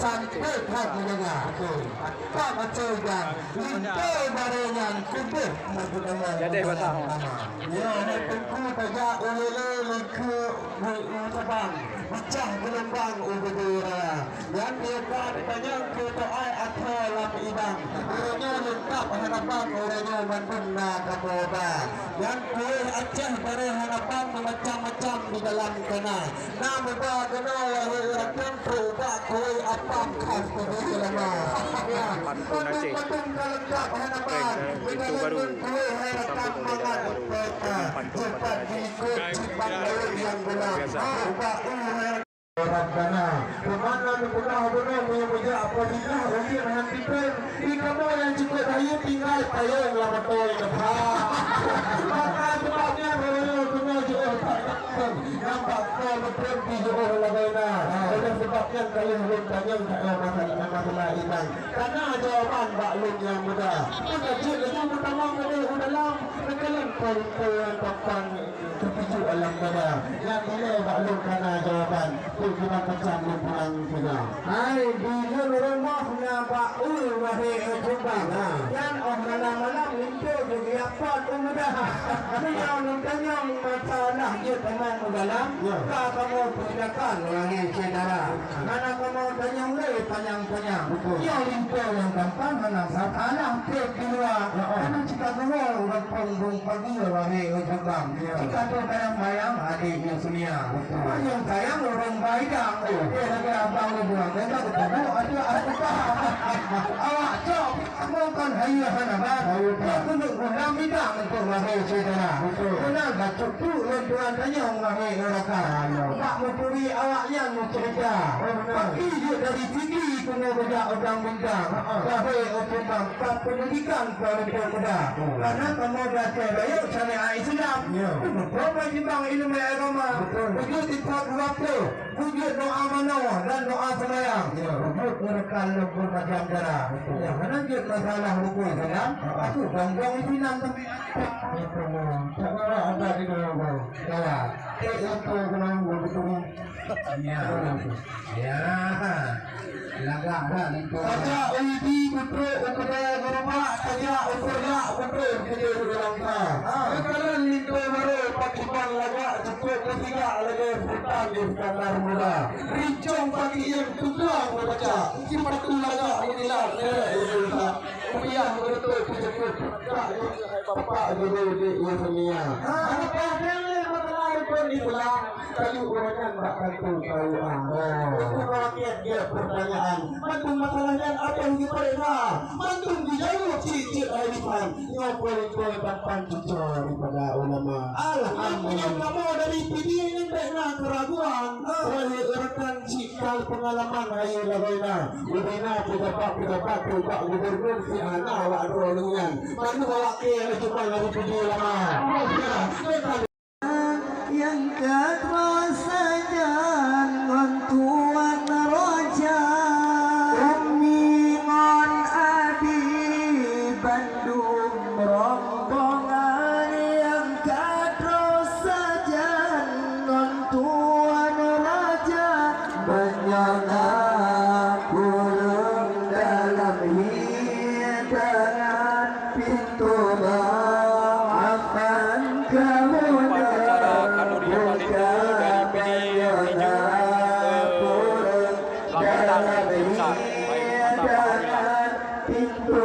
sampai tak mendengar. Tak macamnya. Itu barengan kubur. Jadi bahasa. Ya, tengku pada ulele ke terbang. Pecah gelombang udara. Yang dia banyak kita atau lam idang. Orangnya lengkap harapan orangnya manduna kapoba. Yang kue Aceh pada harapan macam-macam di dalam kena. Nama kena orang coba kue apa khas kue lama. Pantun Aceh. Lengkap harapan. Di dalam kue harapan mangat kota. Cepat diikut cepat yang benar. Rabbana kemana benar-benar punya apabila orang menghentikan di kamu yang cukup saya tinggal payung lama toy depan maka sebabnya benar jauh tak nampak kau betul di jauh lagana dan sebabnya kalian belum tanya masalah ini karena jawapan baklum yang mudah maka jika yang pertama kalian dalam kalian perempuan papan terpicu alam pada yang ini baklum karena jawapan kita macam pulang punya. Hai di rumah nak wahai kubang. Dan malam-malam itu jadi apa tu mudah. Yang nantanya masalah dia teman dalam. Tak kamu persilakan wahai saudara. Mana kamu tanya mulai panjang-panjang. Yang itu yang gampang mana salah ke kedua. Karena jika kamu orang punggung pagi wahai kubang. Jika tu bayang-bayang adiknya sunia. Yang sayang orang baik. Lagi abang lu buang, mereka bertemu ada apa? Awak cok, kamu kan hayat apa? Kau kena guna bidang untuk mahir saudara. Kena gacok tu tuan tanya mahir orang. Tak mencuri awaknya mencerita. Pagi dia dari tinggi kena belajar orang bidang. Sampai orang tak pendidikan kualitas muda. Karena kamu dah terbayar syariat Islam. Berapa jimbang ilmu agama? Begitu tiap waktu. Wujud doa mana dan doa sembahyang. Wujud menekan lebur macam darah. Yang mana dia masalah hukum sedang. Itu gong-gong itu nam tapi itu tak ada ada di dalam. Ya. Itu kena betul. Ya. Ya. Lagak dah itu. Ada uji betul kepada rumah saja ukurnya betul kita dalam kah. Kalau itu baru pakiban lagak cukup ketiga lagi hutang di kamar muda. Rincong pagi yang tukang membaca. Cepat lagak inilah dia. Kuliah betul cukup. Bapak dulu di Yesenia. Apa yang pun itulah kayu orangnya bakal tahu itu rakyat dia pertanyaan mantung masalahnya apa yang diperintah mantung dijawab cicit hadipan ngobrol-ngobrol depan cucur pada ulama alhamdulillah kamu dari video ini pernah keraguan oleh rekan cikal pengalaman ayo lagana ubina pejabat pak gubernur si anak awak rolungan mantung awak ke coba lagi video lama yang kedua saja ngontuan roja Umingon Adi Bandung rombongan yang kedua saja ngontuan raja banyak burung dalam hidangan pintu maafan kamu pintu